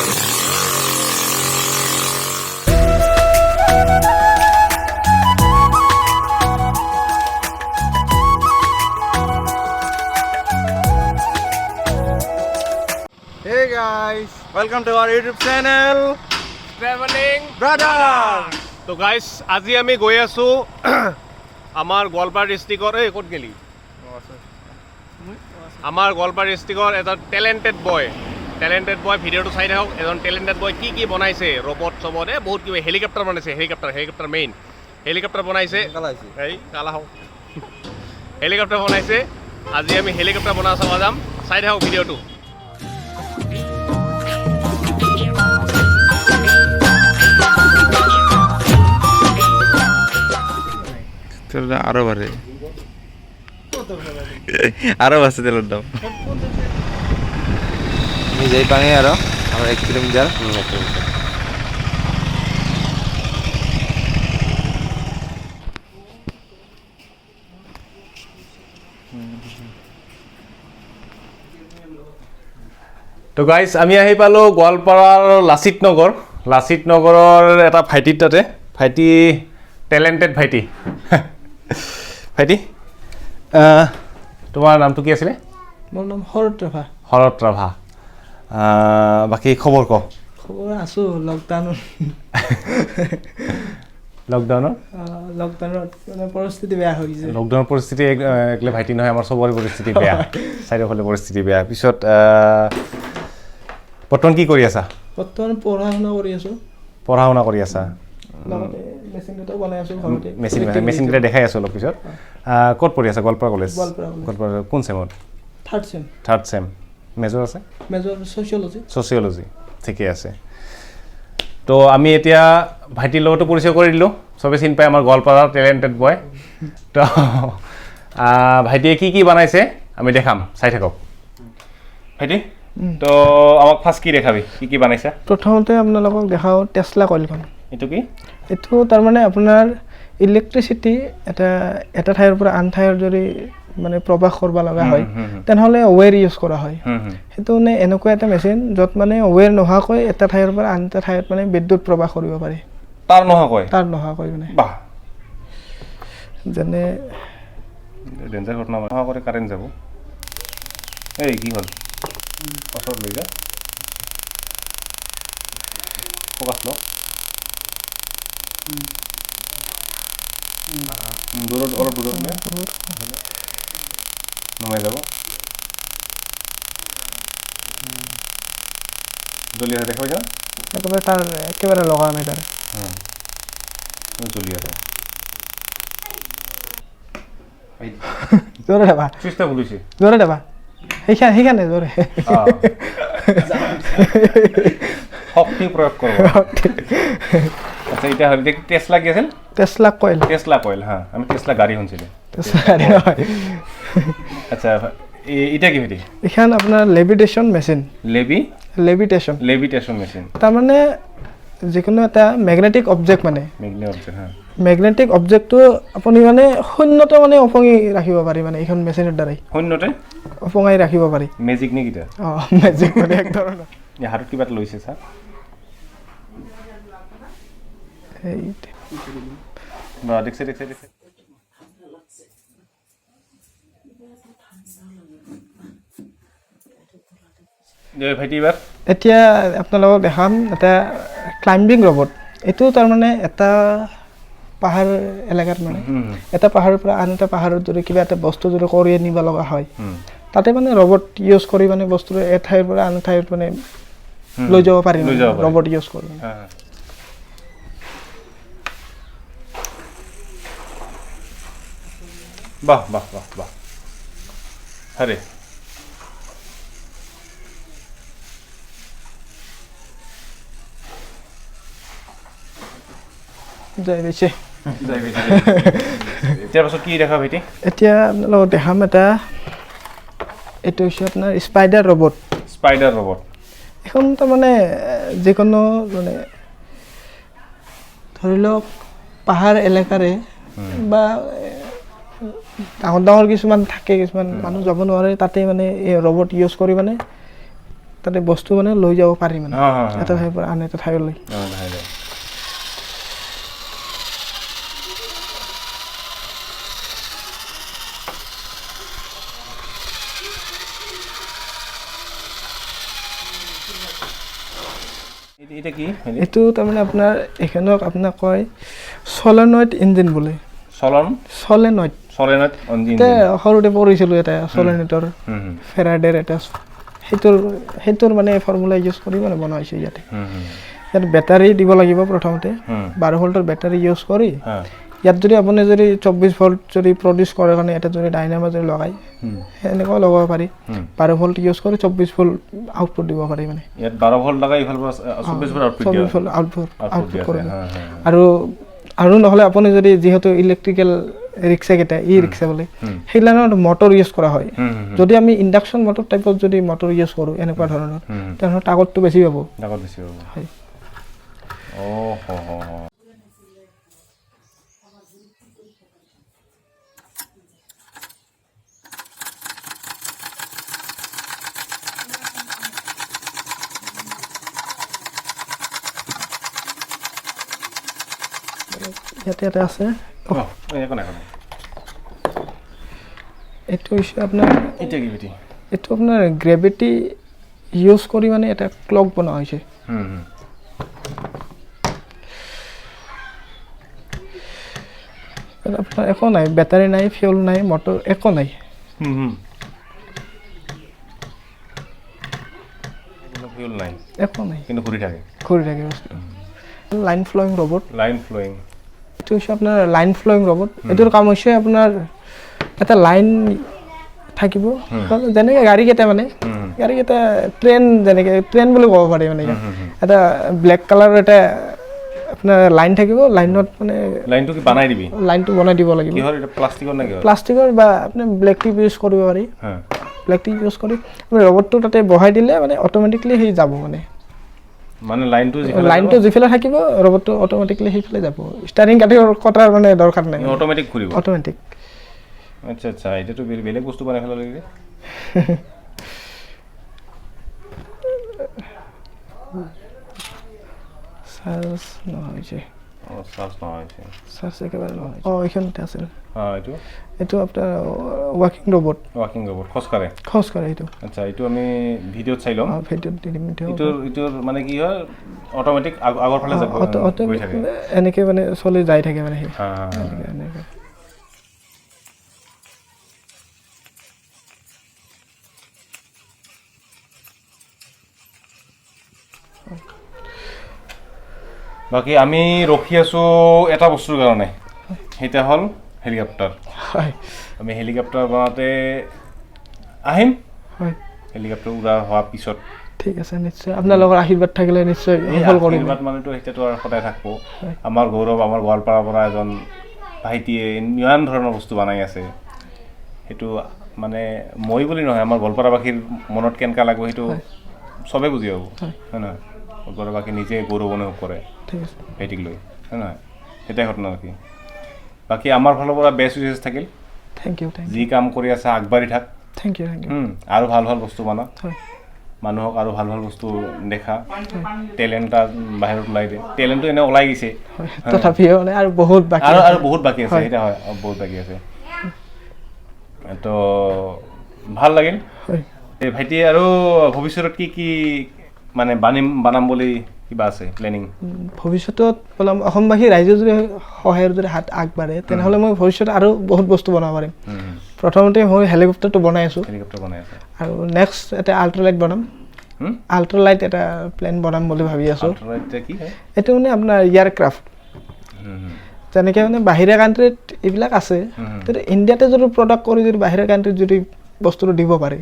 Hey guys, welcome to our YouTube channel Traveling Brothers. তো guys আজি আমি গৈ আছো আমাৰ গোৱালপাৰা ডিস্ট্ৰিক্টৰ এই ক'ত গেলি আমাৰ গোৱালপাৰা ডিস্ট্ৰিক্টৰ এটা টেলেণ্টেড বয় ভিডিঅ'টো চাই থাকক এজন টেলেণ্টেড বয় কি বনাইছে ৰবট চবত বহুত কিবা হেলিকপ্টাৰ বনাইছে হেলিকপ্টাৰ মেইন হেলিকপ্টাৰ বনাইছে এই কালা হওক হেলিকপ্টাৰ বনাইছে আজি আমি হেলিকপ্টাৰ বনাব চাব যাম চাই থাকক ভিডিঅ'টো আরো বাড়ে আরো বাড়ছে তেলের দাম যাই পানি আরো আমরা 1 কিলোমিটার তো গাইজ আমি আহি পালোঁ গোৱালপাৰাৰ লাচিত নগৰৰ এটা ভাইটিৰ তাতে ভাইটি টেলেণ্টেড ভাইটি তোমাৰ নামটো কি আছিলে মোৰ নাম শৰৎ ৰাভা বাকী খবৰ ক খবৰ আছোঁ লকডাউনত মানে পৰিস্থিতি বেয়া হৈ গৈছে লকডাউনৰ পৰিস্থিতি একলে ভাইটি নহয় আমাৰ চবৰে পৰিস্থিতি বেয়া চাৰিওফালে পৰিস্থিতি বেয়া পিছত বৰ্তমান কি কৰি আছা বৰ্তমান পঢ়া শুনা কৰি আছা লগতে মেচিনটো বনাই আছোঁ ঘৰতে মেচিনকেইটা দেখাই আছোঁ অলপ পিছত ক'ত পঢ়ি আছা গোৱালপাৰা কলেজ কোন চেমত থাৰ্ড চেম মেজৰ আছে মেজৰ ছ'চিয়লজি ঠিকে আছে তো আমি এতিয়া ভাইটিৰ লগতো পৰিচয় কৰি দিলোঁ চবেই চিনি পায় আমাৰ গোৱালপাৰাৰ টেলেণ্টেড বয় তো ভাইটিয়ে কি বনাইছে আমি দেখাম চাই থাকক ভাইটি তো আমাক ফাৰ্ষ্ট কি দেখাবি কি বনাইছা প্ৰথমতে আপোনালোকক দেখাওঁ টেছলা কইলখন এইটো তাৰমানে আপোনাৰ ইলেক্ট্ৰিচিটি এটা ঠাইৰ পৰা আন ঠাইৰ যদি মানে প্ৰবাহ কৰিব লগা হয় তেনেহ'লে ৱেৰ ইউজ কৰা হয় সেইটো মানে এনেকুৱা এটা মেচিন য'ত মানে ৱেৰ নোহোৱাকৈ এটা ঠাইৰ পৰা আন এটা ঠাইত মানে বিদ্যুৎ প্ৰবাহ কৰিব পাৰি তাৰ নোহোৱাকৈ মানে বাহ যেনে ডেঞ্জাৰ ঘটনা নোহোৱাকৈ কাৰেণ্ট যাব এই কি হ'ল পাছত লৈ যা ফ'কাছ ল দূৰত অলপ দূৰত নমাই যাব জ্বলি আছে দেখা পাইছা একেবাৰে তাৰ একেবাৰে লগা নাই তাৰ জ্বলি আছে জোৰে দেবা চুইচটা বুলিছে জোৰে দেবা সেইখানে জোৰে শক্তি প্ৰয়োগ কৰিব আচ্ছা এটা হল টেসলা কি আছিল টেসলা কইল হ্যাঁ আমি টেসলা গাড়ী শুনছিলো আচ্ছা এটা কি হইছে এখান আপনার লেভিটেশন মেশিন লেভিটেশন মেশিন তার মানে যিকোনো এটা ম্যাগনেটিক অবজেক্ট মানে ম্যাগনেটিক অবজেক্টটো আপুনি মানে শূন্যতে মানে অপঙি ৰাখিব পাৰি মানে এইখন মেচিনৰ দ্বাৰাই শূন্যতে অপঙাই ৰাখিব পাৰি ম্যাজিক নে কিটা ম্যাজিক মানে এক ধৰণৰ এই হাতত কিবা লৈছে স্যাৰ না দেখছে ভাইটি এবাৰ এতিয়া আপোনালোকক দেখাম এটা ক্লাইম্বিং ৰবট এইটো তাৰমানে এটা পাহাৰ এলেকাত মানে এটা পাহাৰৰ পৰা আন এটা পাহাৰত যদি কিবা এটা বস্তু যদি কৰি আনিব লগা হয় তাতে মানে ৰবট ইউজ কৰি মানে বস্তুটো এঠাইৰ পৰা আন ঠাইত মানে লৈ যাব পাৰি ৰবট ইউজ কৰি বাহ আরে যাই বেছে এতিয়া পাছত কি দেখা ভাইটি এতিয়া আপোনালোকক দেখাম এটা এইটো হৈছে আপোনাৰ স্পাইডাৰ ৰবট এখন তাৰমানে যিকোনো মানে ধৰি লওক পাহাৰ এলেকাৰে বা ডাঙৰ কিছুমান থাকে কিছুমান মানুহ যাব নোৱাৰে তাতে মানে এই ৰবট ইউজ কৰি মানে তাতে বস্তু মানে লৈ যাব পাৰি মানে হা হা এটা ঠাইৰ পৰা আন এটা ঠাইলৈ এটা কি এইটো তাৰমানে আপোনাৰ এখনক আপোনাক কয় সলেনয়েড ইঞ্জিন বোলে সলেনয়েড সৰুতে পঢ়িছিলোঁ এটা সলেনয়েডৰ ফেৰাডেৰ এটা সেইটোৰ মানে ফৰ্মুলা ইউজ কৰি মানে বনোৱা হৈছে ইয়াতে ইয়াত বেটাৰী দিব লাগিব প্ৰথমতে 12 ভল্টৰ বেটাৰী ইউজ কৰি ইয়াত যদি আপুনি যদি 24 ভল্ট যদি প্ৰডিউচ কৰে কাৰণে এটা যদি ডাইনামো যদি লগাই এনেকুৱা লগাব পাৰি 12 ভল্ট ইউজ কৰি 24 ভল্ট আউটপুট দিব পাৰি মানে ইয়াত 12 ভল্ট লগাই ইফাল 24 ভল্ট আউটপুট দিয়ে 24 ভল্ট আউটপুট কৰে আৰু নহলে আপুনি যদি যেহেতু ইলেক্ট্ৰিকেল ৰিক্সা কেইটা ৰিক্সা বোলে সেই লাইনত মটৰ ইউজ কৰা হয় যদি আমি ইণ্ডাকশ্যন মটৰ টাইপত যদি মটৰ ইউজ কৰোঁ এনেকুৱা ধৰণৰ তেনেহ'লে তাকতটো বেছি পাব হয় ইয়াতে আছে এইটো হৈছে আপোনাৰ এইটো আপোনাৰ গ্ৰেভিটি ইউজ কৰি মানে এটা ক্লক বনোৱা হৈছে আপোনাৰ একো নাই বেটাৰী নাই ফিউল নাই মটৰ একো নাই একো নাই কিন্তু ঘূৰি থাকে বস্তু লাইন ফ্ল'য়িং ৰবট এইটো হৈছে আপোনাৰ লাইন ফ্ল'য়িং ৰবট এইটোৰ কাম হৈছে আপোনাৰ এটা লাইন থাকিব যেনেকৈ গাড়ীকেইটা মানে গাড়ীকেইটা যেনেকৈ ট্ৰেইন বুলি ক'ব পাৰি মানে এটা ব্লেক কালাৰৰ এটা আপোনাৰ লাইন থাকিব লাইনত মানে লাইনটো কি বনাই দিবি লাইনটো বনাই দিব লাগিব প্লাষ্টিকৰ বা আপুনি ব্লেক টিপ ইউজ কৰিব পাৰি ব্লেক টিপ ইউজ কৰি আপুনি ৰবটটো তাতে বহাই দিলে মানে অট'মেটিকলি সেই যাব মানে লাইনটো যিফালে থাকিব ৰবটটো অট'মেটিকলি সেইফালে যাব ষ্টাৰিং কটাৰ মানে দৰকাৰ নাই অট'মেটিক ঘূৰিব অট'মেটিক আচ্ছা এটাতো বেলেগ বস্তু বনাই ফেলা লাগে চাৰ্জ নহৈছে চাৰ্জ একেবাৰে নহয় এইখনতে আছিল এইটো আপোনাৰ ৱাকিং ৰবট খোজ কাঢ়ে এইটো আচ্ছা এইটো আমি ভিডিঅ'ত চাই ল'ম ভিডিঅ'ত দি দিম এইটোৰ মানে কি হয় অট'মেটিক আগৰ ফালে যাব এনেকৈ মানে চলি যাই থাকে মানে সেই এনেকৈ বাকী আমি ৰখি আছোঁ এটা বস্তুৰ কাৰণে সেইটা হ'ল হেলিকপ্টাৰ আমি হেলিকপ্টাৰ বনাওঁতে আহিম হেলিকপ্টাৰ উৰা হোৱাৰ পিছত ঠিক আছে নিশ্চয় আপোনালোকৰ আশীৰ্বাদ থাকিলে নিশ্চয় সফল কৰিম আশীৰ্বাদ মানেতো সেইটাতো আৰু সদায় থাকিব আমাৰ গৌৰৱ আমাৰ গোৱালপাৰাৰ পৰা এজন ভাইটিয়ে ইমান ধৰণৰ বস্তু বনাই আছে সেইটো মানে মই বুলি নহয় আমাৰ গোৱালপাৰাবাসীৰ মনত কেনেকুৱা লাগিব সেইটো চবেই বুজি পাব হয় নহয় গোৱালপাৰাবাসী নিজে গৌৰৱ অনুভৱ কৰে ভাইটিক লৈ হয় নহয় সেইটাই ঘটনা বাকী বাকী আমাৰ ফালৰ পৰা বেষ্ট উইচেছ থাকিল থেংক ইউ যি কাম কৰি আছে আগবাঢ়ি থাক থেংক ইউ আৰু ভাল বস্তু বনা মানুহক আৰু ভাল বস্তু দেখা টেলেণ্ট বাহিৰত ওলাই দিয়ে টেলেণ্টটো এনে ওলাই গৈছে তথাপিও আৰু বহুত বাকী আছে সেইটা হয় বহুত বাকী আছে তো ভাল লাগিল এই ভাইটি আৰু ভৱিষ্যতত কি মানে বানাম বুলি কিবা আছে প্লেনিং ভৱিষ্যতত অসমবাসী ৰাইজে যদি সহায়ৰ যদি হাত আগবাঢ়ে তেনেহ'লে মই ভৱিষ্যতে আৰু বহুত বস্তু বনাব পাৰিম প্ৰথমতে মই হেলিকপ্টাৰটো বনাই আছোঁ আৰু নেক্সট এটা আল্ট্ৰালাইট বনাম আল্ট্ৰালাইট এটা প্লেন বনাম বুলি ভাবি আছোঁ এইটো মানে আপোনাৰ এয়াৰক্ৰাফ্ট যেনেকৈ মানে বাহিৰা কাণ্ট্ৰিত এইবিলাক আছে কিন্তু ইণ্ডিয়াতে যদি প্ৰডাক্ট কৰি যদি বাহিৰা কাণ্ট্ৰিত যদি বস্তুটো দিব পাৰে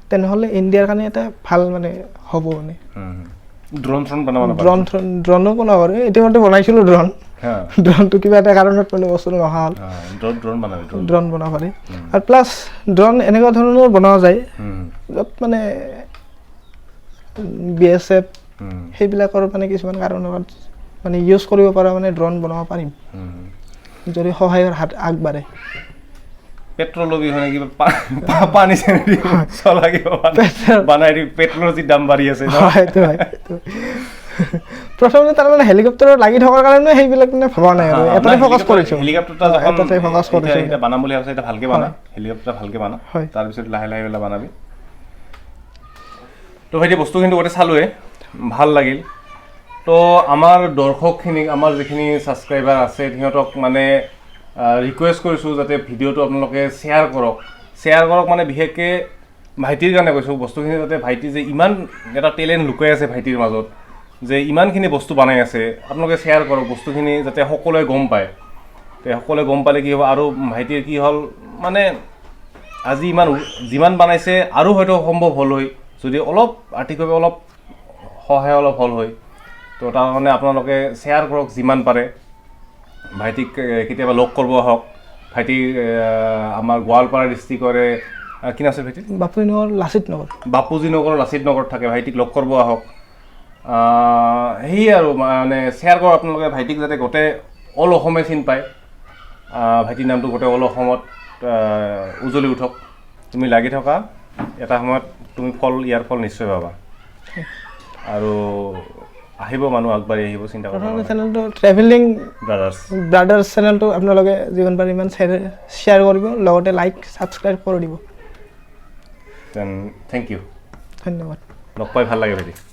তেনেহ'লে ইণ্ডিয়াৰ কাৰণে এটা ভাল মানে হ'ব মানে ড্ৰোনো বনাব পাৰোঁ ইতিমধ্যে বনাইছিলোঁ ড্ৰোনটো কিবা এটা কাৰণত মানে বস্তুটো নহা হ'ল ড্ৰোন বনাব পাৰি আৰু প্লাছ ড্ৰোন এনেকুৱা ধৰণৰ বনোৱা যায় য'ত মানে BSF সেইবিলাকৰ মানে কিছুমান কাৰণত মানে ইউজ কৰিব পৰা মানে ড্ৰোন বনাব পাৰিম যদি সহায়ৰ হাত আগবাঢ়ে পেট্ৰলজি হয় কিবা পানী চানী চলা কিবা বনাই দি পেট্ৰলজিৰ দাম বাঢ়ি আছে সেইটো হয় প্ৰথমতে তাৰমানে হেলিকপ্টাৰত লাগি থকাৰ কাৰণে সেইবিলাক মানে ভবা নাই আৰু এটাতে ফ'কাছ কৰিছোঁ হেলিকপ্টাৰটা এটাতে ফ'কাছ কৰিছোঁ এটা বানাম বুলি ভাবিছে এটা ভালকে বানা হেলিকপ্টাৰ ভালকে বানা তাৰপিছত লাহে লাহে এইবিলাক বানাবি তো ভাইটি বস্তুখিনি গোটেই চালোৱে ভাল লাগিল তো আমাৰ দৰ্শকখিনিক আমাৰ যিখিনি ছাবস্ক্ৰাইবাৰ আছে সিহঁতক মানে ৰিকুৱেষ্ট কৰিছোঁ যাতে ভিডিঅ'টো আপোনালোকে শ্বেয়াৰ কৰক মানে বিশেষকৈ ভাইটিৰ কাৰণে কৈছোঁ বস্তুখিনি যাতে ভাইটি যে ইমান এটা টেলেণ্ট লুকাই আছে ভাইটিৰ মাজত যে ইমানখিনি বস্তু বনাই আছে আপোনালোকে শ্বেয়াৰ কৰক বস্তুখিনি যাতে সকলোৱে গম পায় তে সকলোৱে গম পালে কি হ'ব আৰু ভাইটিৰ কি হ'ল মানে আজি ইমান যিমান বনাইছে আৰু হয়তো সম্ভৱ হ'ল হয় যদি অলপ আৰ্থিকভাৱে অলপ সহায় অলপ হ'ল হয় তো তাৰ কাৰণে আপোনালোকে শ্বেয়াৰ কৰক যিমান পাৰে ভাইটিক কেতিয়াবা লগ কৰিব আহক ভাইটি আমাৰ গোৱালপাৰা ডিষ্ট্ৰিক্টৰে কি আছে ভাইটি বাপুজি নগৰ লাচিত নগৰত থাকে ভাইটিক লগ কৰিব আহক সেয়ে আৰু মানে শ্বেয়াৰ কৰক আপোনালোকে ভাইটিক যাতে গোটেই অল অসমে চিনি পায় ভাইটিৰ নামটো গোটেই অল অসমত উজ্বলি উঠক তুমি লাগি থকা এটা সময়ত তুমি ইয়াৰ ফল নিশ্চয় পাবা আৰু আহিব মানুহ আগবাঢ়ি আহিব চিন্তা কৰিব চেনেলটো ট্ৰেভেলিং ব্ৰাদাৰ্ছ চেনেলটো আপোনালোকে যিমান পাৰে ইমান শ্বেয়াৰ কৰিব লগতে লাইক ছাবস্ক্ৰাইব কৰি দিব থেংক ইউ ধন্যবাদ লগ পাই ভাল লাগে ভাইটি